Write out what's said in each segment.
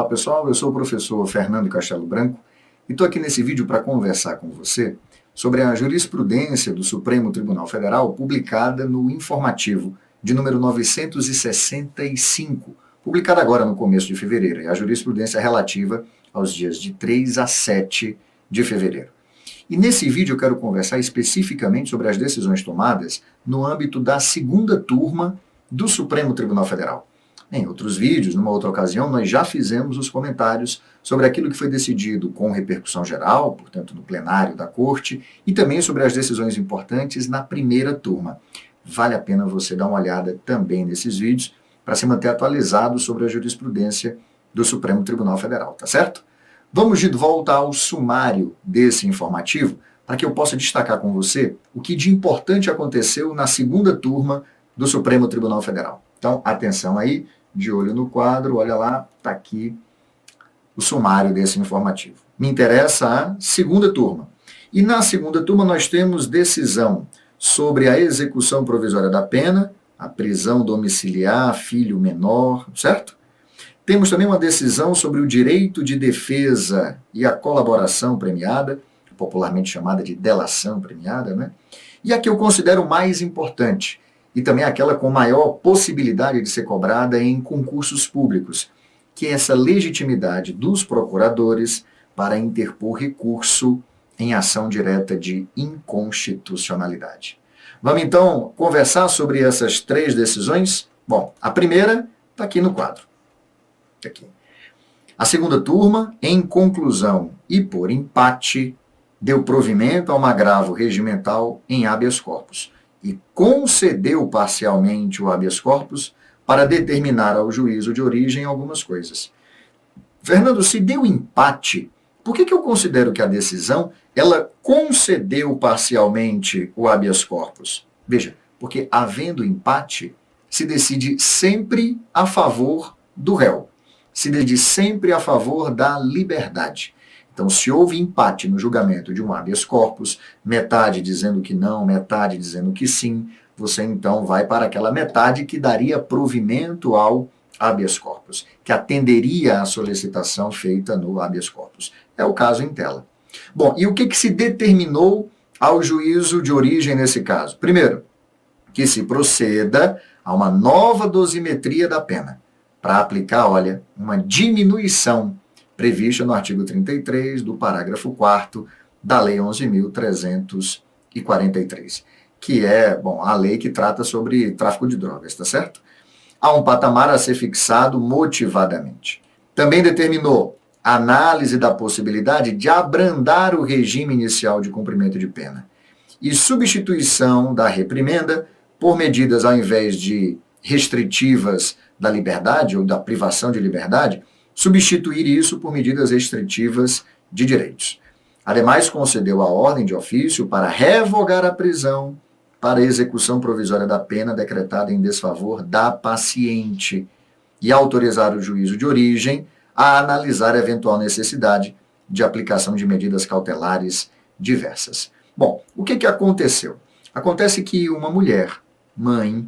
pessoal, eu sou o professor Fernando Castelo Branco e estou aqui nesse vídeo para conversar com você sobre a jurisprudência do Supremo Tribunal Federal publicada no informativo de número 965, publicada agora no começo de fevereiro, e a jurisprudência relativa aos dias de 3 a 7 de fevereiro. E nesse vídeo eu quero conversar especificamente sobre as decisões tomadas no âmbito da segunda turma do Supremo Tribunal Federal. Em outros vídeos, numa outra ocasião, nós já fizemos os comentários sobre aquilo que foi decidido com repercussão geral, portanto, no plenário da Corte, e também sobre as decisões importantes na primeira turma. Vale a pena você dar uma olhada também nesses vídeos para se manter atualizado sobre a jurisprudência do Supremo Tribunal Federal, tá certo? Vamos de volta ao sumário desse informativo para que eu possa destacar com você o que de importante aconteceu na segunda turma do Supremo Tribunal Federal. Então, atenção aí, de olho no quadro, olha lá, está aqui o sumário desse informativo. Me interessa a segunda turma. E na segunda turma nós temos decisão sobre a execução provisória da pena, a prisão domiciliar, filho menor, certo? Temos também uma decisão sobre o direito de defesa e a colaboração premiada, popularmente chamada de delação premiada, né? E a que eu considero mais importante, e também aquela com maior possibilidade de ser cobrada em concursos públicos, que é essa legitimidade dos procuradores para interpor recurso em ação direta de inconstitucionalidade. Vamos então conversar sobre essas três decisões? Bom, a primeira está aqui no quadro. Aqui. A segunda turma, em conclusão e por empate, deu provimento a um agravo regimental em habeas corpus e concedeu parcialmente o habeas corpus para determinar ao juízo de origem algumas coisas. Fernando, se deu empate, por que eu considero que a decisão ela concedeu parcialmente o habeas corpus? Veja, porque havendo empate, se decide sempre a favor do réu, se decide sempre a favor da liberdade. Então, se houve empate no julgamento de um habeas corpus, metade dizendo que não, metade dizendo que sim, você então vai para aquela metade que daria provimento ao habeas corpus, que atenderia à solicitação feita no habeas corpus. É o caso em tela. Bom, e o que se determinou ao juízo de origem nesse caso? Primeiro, que se proceda a uma nova dosimetria da pena, para aplicar, olha, uma diminuição prevista no artigo 33 do parágrafo 4º da Lei 11.343, que é, bom, a lei que trata sobre tráfico de drogas, tá certo? Há um patamar a ser fixado motivadamente. Também determinou a análise da possibilidade de abrandar o regime inicial de cumprimento de pena e substituição da reprimenda por medidas, ao invés de restritivas da liberdade ou da privação de liberdade, substituir isso por medidas restritivas de direitos. Ademais, concedeu a ordem de ofício para revogar a prisão para execução provisória da pena decretada em desfavor da paciente e autorizar o juízo de origem a analisar a eventual necessidade de aplicação de medidas cautelares diversas. Bom, o que aconteceu? Acontece que uma mulher, mãe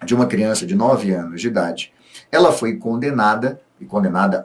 de uma criança de 9 anos de idade, ela foi condenada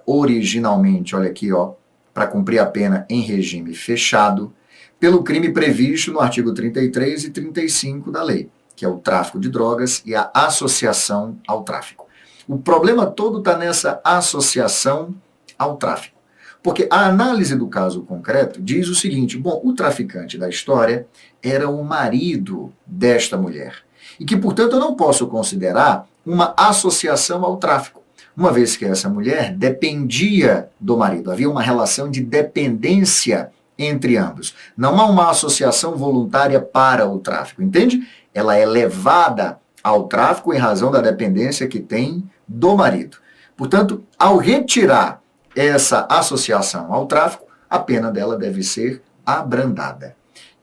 originalmente, olha aqui, ó, para cumprir a pena em regime fechado, pelo crime previsto no artigo 33 e 35 da lei, que é o tráfico de drogas e a associação ao tráfico. O problema todo está nessa associação ao tráfico, porque a análise do caso concreto diz o seguinte: bom, o traficante da história era o marido desta mulher, e que, portanto, eu não posso considerar uma associação ao tráfico, uma vez que essa mulher dependia do marido. Havia uma relação de dependência entre ambos. Não há uma associação voluntária para o tráfico, entende? Ela é levada ao tráfico em razão da dependência que tem do marido. Portanto, ao retirar essa associação ao tráfico, a pena dela deve ser abrandada.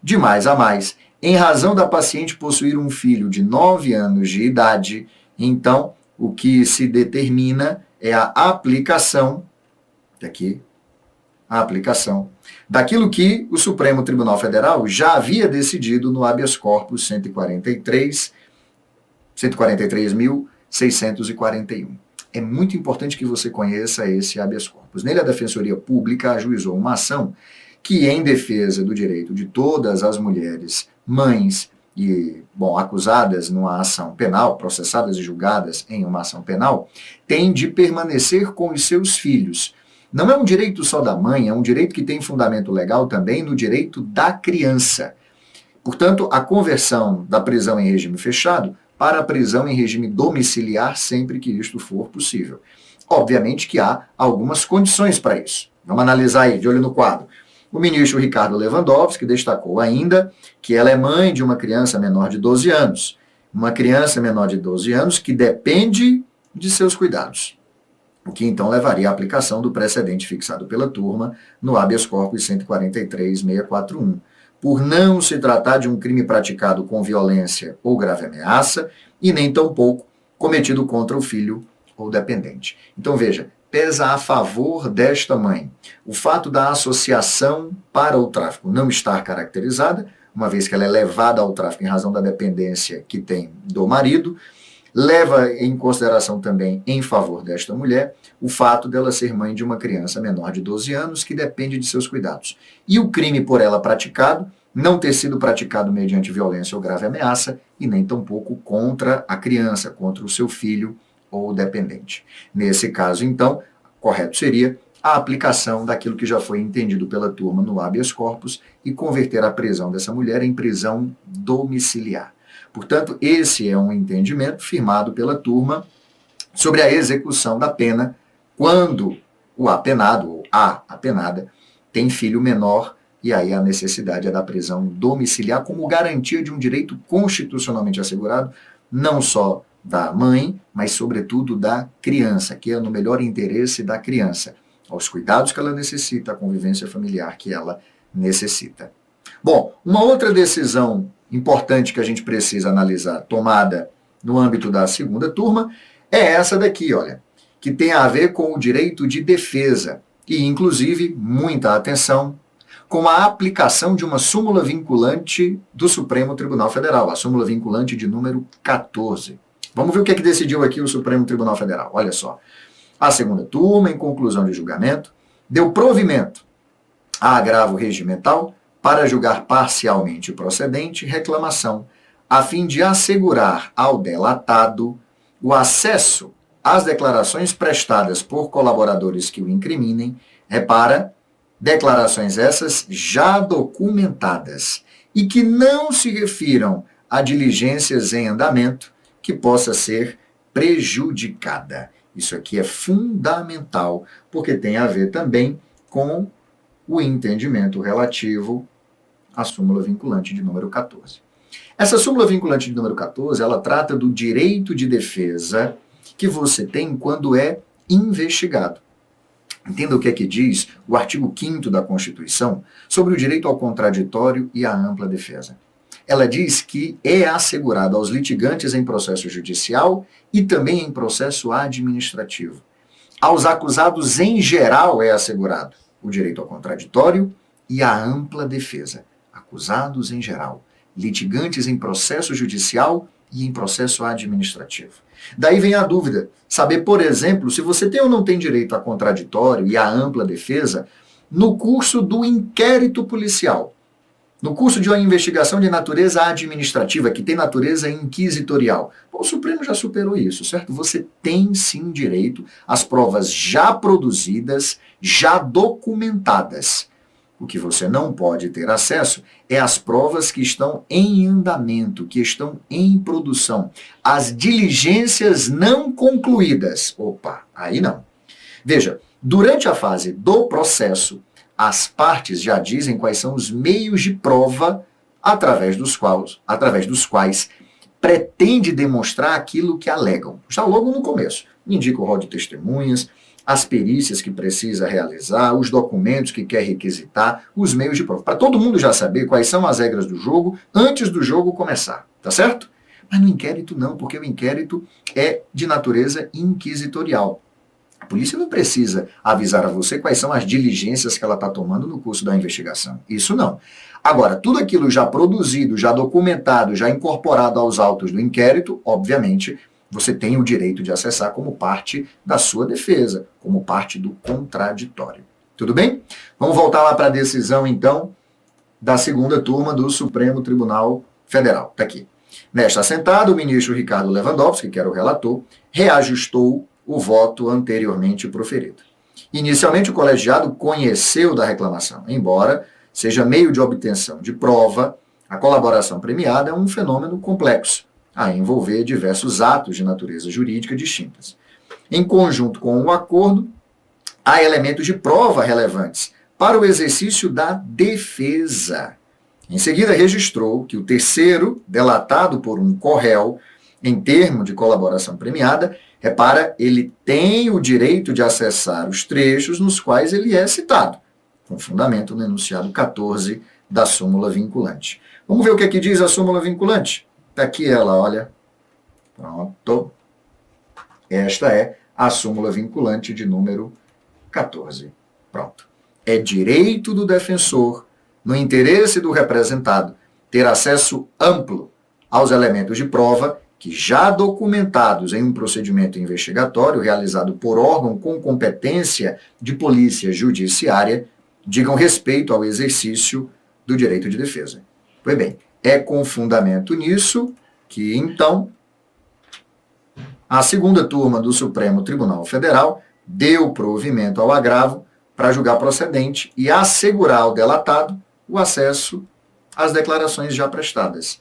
De mais a mais, em razão da paciente possuir um filho de 9 anos de idade, então, o que se determina é a aplicação daquilo que o Supremo Tribunal Federal já havia decidido no habeas corpus 143.641. é muito importante que você conheça esse habeas corpus. Nele, a Defensoria Pública ajuizou uma ação que, em defesa do direito de todas as mulheres, mães e, acusadas numa ação penal, processadas e julgadas em uma ação penal, têm de permanecer com os seus filhos. Não é um direito só da mãe, é um direito que tem fundamento legal também no direito da criança. Portanto, a conversão da prisão em regime fechado para a prisão em regime domiciliar sempre que isto for possível. Obviamente que há algumas condições para isso. Vamos analisar aí, de olho no quadro. O ministro Ricardo Lewandowski destacou ainda que ela é mãe de uma criança menor de 12 anos. Uma criança menor de 12 anos que depende de seus cuidados. O que então levaria à aplicação do precedente fixado pela turma no habeas corpus 143.641. Por não se tratar de um crime praticado com violência ou grave ameaça, e nem tampouco cometido contra o filho ou dependente. Então veja, pesa a favor desta mãe o fato da associação para o tráfico não estar caracterizada, uma vez que ela é levada ao tráfico em razão da dependência que tem do marido, leva em consideração também, em favor desta mulher, o fato dela ser mãe de uma criança menor de 12 anos que depende de seus cuidados. E o crime por ela praticado não ter sido praticado mediante violência ou grave ameaça, e nem tampouco contra a criança, contra o seu filho ou dependente. Nesse caso, então, correto seria a aplicação daquilo que já foi entendido pela turma no habeas corpus e converter a prisão dessa mulher em prisão domiciliar. Portanto, esse é um entendimento firmado pela turma sobre a execução da pena quando o apenado ou a apenada tem filho menor, e aí a necessidade é da prisão domiciliar como garantia de um direito constitucionalmente assegurado, não só da mãe, mas sobretudo da criança, que é no melhor interesse da criança, aos cuidados que ela necessita, à convivência familiar que ela necessita. Bom, uma outra decisão importante que a gente precisa analisar, tomada no âmbito da segunda turma, é essa daqui, olha, que tem a ver com o direito de defesa e, inclusive, muita atenção, com a aplicação de uma súmula vinculante do Supremo Tribunal Federal, a súmula vinculante de número 14. Vamos ver o que é que decidiu aqui o Supremo Tribunal Federal. Olha só. A segunda turma, em conclusão de julgamento, deu provimento a agravo regimental para julgar parcialmente procedente reclamação, a fim de assegurar ao delatado o acesso às declarações prestadas por colaboradores que o incriminem, repara, declarações essas já documentadas e que não se refiram a diligências em andamento que possa ser prejudicada. Isso aqui é fundamental, porque tem a ver também com o entendimento relativo à súmula vinculante de número 14. Essa súmula vinculante de número 14, ela trata do direito de defesa que você tem quando é investigado. Entenda o que é que diz o artigo 5º da Constituição sobre o direito ao contraditório e à ampla defesa. Ela diz que é assegurado aos litigantes em processo judicial e também em processo administrativo. Aos acusados em geral é assegurado o direito ao contraditório e à ampla defesa. Acusados em geral, litigantes em processo judicial e em processo administrativo. Daí vem a dúvida, saber, por exemplo, se você tem ou não tem direito a contraditório e à ampla defesa no curso do inquérito policial, no curso de uma investigação de natureza administrativa, que tem natureza inquisitorial. O Supremo já superou isso, certo? Você tem sim direito às provas já produzidas, já documentadas. O que você não pode ter acesso é às provas que estão em andamento, que estão em produção. As diligências não concluídas. Opa, aí não. Veja, durante a fase do processo, as partes já dizem quais são os meios de prova através dos quais pretende demonstrar aquilo que alegam. Já logo no começo, indica o rol de testemunhas, as perícias que precisa realizar, os documentos que quer requisitar, os meios de prova. Para todo mundo já saber quais são as regras do jogo antes do jogo começar, tá certo? Mas no inquérito não, porque o inquérito é de natureza inquisitorial. A polícia não precisa avisar a você quais são as diligências que ela está tomando no curso da investigação. Isso não. Agora, tudo aquilo já produzido, já documentado, já incorporado aos autos do inquérito, obviamente, você tem o direito de acessar como parte da sua defesa, como parte do contraditório. Tudo bem? Vamos voltar lá para a decisão, então, da segunda turma do Supremo Tribunal Federal. Está aqui. Nesta assentada, o ministro Ricardo Lewandowski, que era o relator, reajustou o voto anteriormente proferido. Inicialmente, o colegiado conheceu da reclamação, embora seja meio de obtenção de prova, a colaboração premiada é um fenômeno complexo, a envolver diversos atos de natureza jurídica distintas. Em conjunto com o acordo, há elementos de prova relevantes para o exercício da defesa. Em seguida, registrou que o terceiro, delatado por um corréu, em termo de colaboração premiada, repara, ele tem o direito de acessar os trechos nos quais ele é citado, com fundamento no enunciado 14 da súmula vinculante. Vamos ver o que aqui diz a súmula vinculante? Está aqui ela, olha. Pronto. Esta é a súmula vinculante de número 14. Pronto. É direito do defensor, no interesse do representado, ter acesso amplo aos elementos de prova que, já documentados em um procedimento investigatório realizado por órgão com competência de polícia judiciária, digam respeito ao exercício do direito de defesa. Pois bem, é com fundamento nisso que, então, a segunda turma do Supremo Tribunal Federal deu provimento ao agravo para julgar procedente e assegurar ao delatado o acesso às declarações já prestadas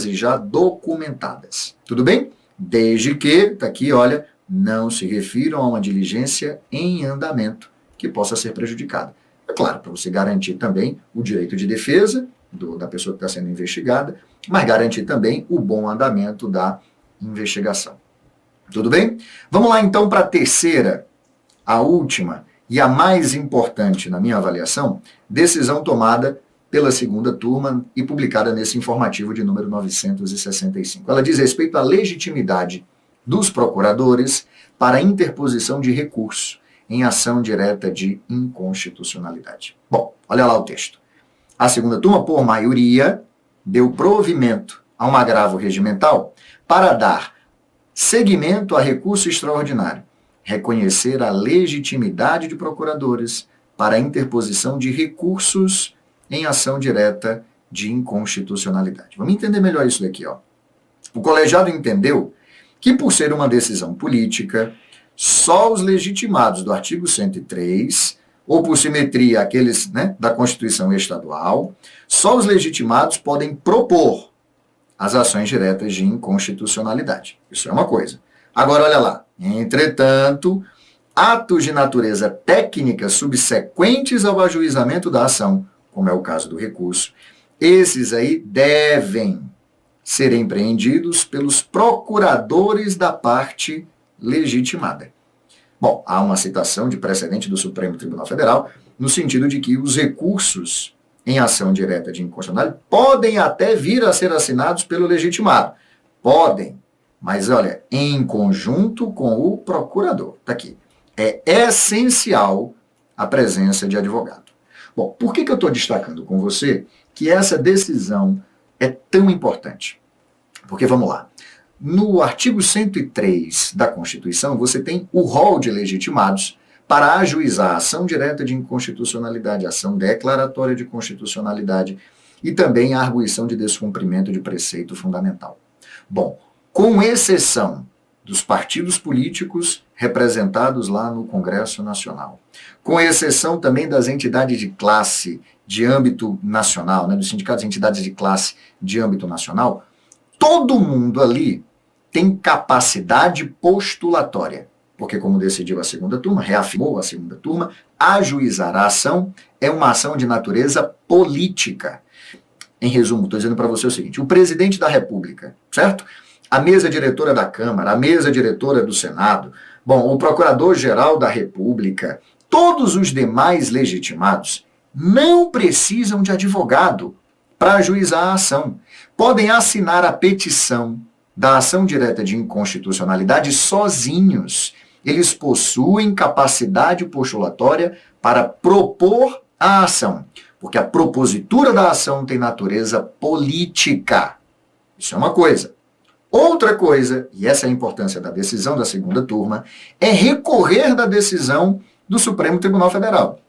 e já documentadas. Tudo bem? Desde que, está aqui, olha, não se refiram a uma diligência em andamento que possa ser prejudicada. É claro, para você garantir também o direito de defesa da pessoa que está sendo investigada, mas garantir também o bom andamento da investigação. Tudo bem? Vamos lá então para a terceira, a última e a mais importante na minha avaliação, decisão tomada pela segunda turma e publicada nesse informativo de número 965. Ela diz respeito à legitimidade dos procuradores para interposição de recurso em ação direta de inconstitucionalidade. Bom, olha lá o texto. A segunda turma, por maioria, deu provimento a um agravo regimental para dar seguimento a recurso extraordinário, reconhecer a legitimidade de procuradores para a interposição de recursos em ação direta de inconstitucionalidade. Vamos entender melhor isso daqui, ó. O colegiado entendeu que, por ser uma decisão política, só os legitimados do artigo 103, ou por simetria aqueles, da Constituição Estadual, só os legitimados podem propor as ações diretas de inconstitucionalidade. Isso é uma coisa. Agora, olha lá. Entretanto, atos de natureza técnica subsequentes ao ajuizamento da ação, como é o caso do recurso, esses aí devem ser empreendidos pelos procuradores da parte legitimada. Bom, há uma citação de precedente do Supremo Tribunal Federal no sentido de que os recursos em ação direta de inconstitucionalidade podem até vir a ser assinados pelo legitimado. Podem, mas olha, em conjunto com o procurador. Está aqui. É essencial a presença de advogado. Bom, por que eu estou destacando com você que essa decisão é tão importante? Porque, vamos lá, no artigo 103 da Constituição, você tem o rol de legitimados para ajuizar a ação direta de inconstitucionalidade, ação declaratória de constitucionalidade e também a arguição de descumprimento de preceito fundamental. Bom, com exceção dos partidos políticos representados lá no Congresso Nacional, com exceção também das entidades de classe de âmbito nacional, dos sindicatos e entidades de classe de âmbito nacional, todo mundo ali tem capacidade postulatória, porque como decidiu a segunda turma, reafirmou a segunda turma, ajuizar a ação é uma ação de natureza política. Em resumo, estou dizendo para você o seguinte, o presidente da República, certo? A mesa diretora da Câmara, a mesa diretora do Senado, bom, o procurador-geral da República, todos os demais legitimados não precisam de advogado para ajuizar a ação. Podem assinar a petição da ação direta de inconstitucionalidade sozinhos. Eles possuem capacidade postulatória para propor a ação, porque a propositura da ação tem natureza política. Isso é uma coisa. Outra coisa, e essa é a importância da decisão da segunda turma, é recorrer da decisão do Supremo Tribunal Federal.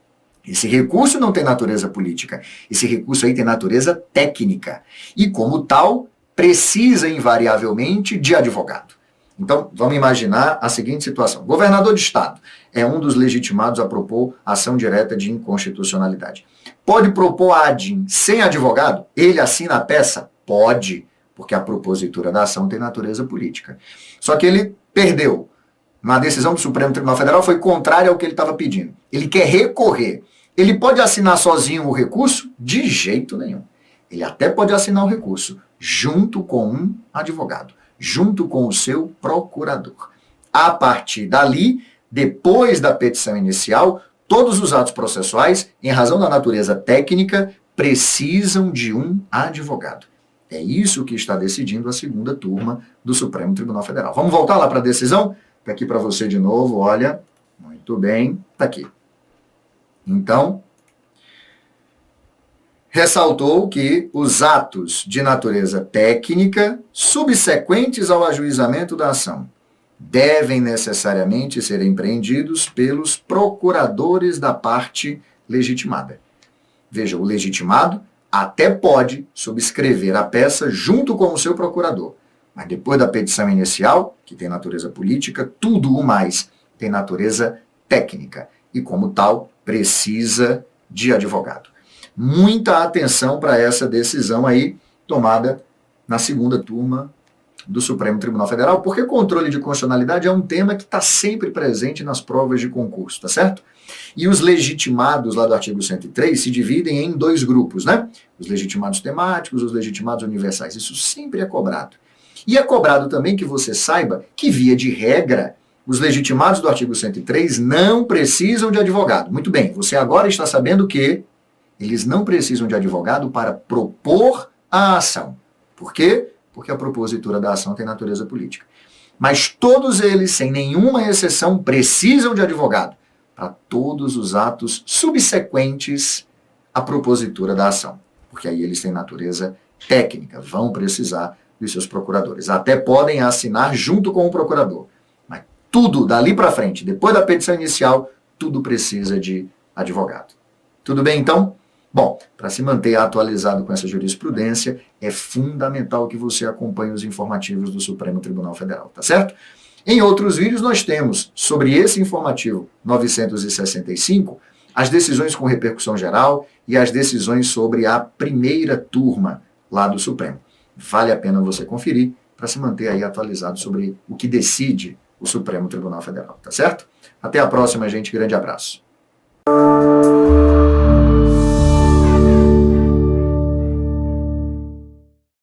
Esse recurso não tem natureza política, esse recurso aí tem natureza técnica. E, como tal, precisa invariavelmente de advogado. Então, vamos imaginar a seguinte situação. Governador de Estado é um dos legitimados a propor ação direta de inconstitucionalidade. Pode propor ADIM sem advogado? Ele assina a peça? Pode, porque a propositura da ação tem natureza política. Só que ele perdeu. Uma decisão do Supremo Tribunal Federal foi contrária ao que ele estava pedindo. Ele quer recorrer. Ele pode assinar sozinho o recurso? De jeito nenhum. Ele até pode assinar o recurso junto com um advogado, junto com o seu procurador. A partir dali, depois da petição inicial, todos os atos processuais, em razão da natureza técnica, precisam de um advogado. É isso que está decidindo a segunda turma do Supremo Tribunal Federal. Vamos voltar lá para a decisão? Está aqui para você de novo, olha. Muito bem, está aqui. Então, ressaltou que os atos de natureza técnica subsequentes ao ajuizamento da ação devem necessariamente ser empreendidos pelos procuradores da parte legitimada. Veja, o legitimado até pode subscrever a peça junto com o seu procurador, mas depois da petição inicial, que tem natureza política, tudo o mais tem natureza técnica e, como tal, precisa de advogado. Muita atenção para essa decisão aí tomada na segunda turma do Supremo Tribunal Federal, porque controle de constitucionalidade é um tema que está sempre presente nas provas de concurso, tá certo? E os legitimados lá do artigo 103 se dividem em dois grupos, né? Os legitimados temáticos, os legitimados universais. Isso sempre é cobrado. E é cobrado também que você saiba que, via de regra, os legitimados do artigo 103 não precisam de advogado. Muito bem, você agora está sabendo que eles não precisam de advogado para propor a ação. Por quê? Porque a propositura da ação tem natureza política. Mas todos eles, sem nenhuma exceção, precisam de advogado para todos os atos subsequentes à propositura da ação. Porque aí eles têm natureza técnica, vão precisar dos seus procuradores. Até podem assinar junto com o procurador. Mas tudo dali para frente, depois da petição inicial, tudo precisa de advogado. Tudo bem, então? Bom, para se manter atualizado com essa jurisprudência, é fundamental que você acompanhe os informativos do Supremo Tribunal Federal, tá certo? Em outros vídeos nós temos, sobre esse informativo 965, as decisões com repercussão geral e as decisões sobre a primeira turma lá do Supremo. Vale a pena você conferir para se manter aí atualizado sobre o que decide o Supremo Tribunal Federal, tá certo? Até a próxima, gente. Grande abraço.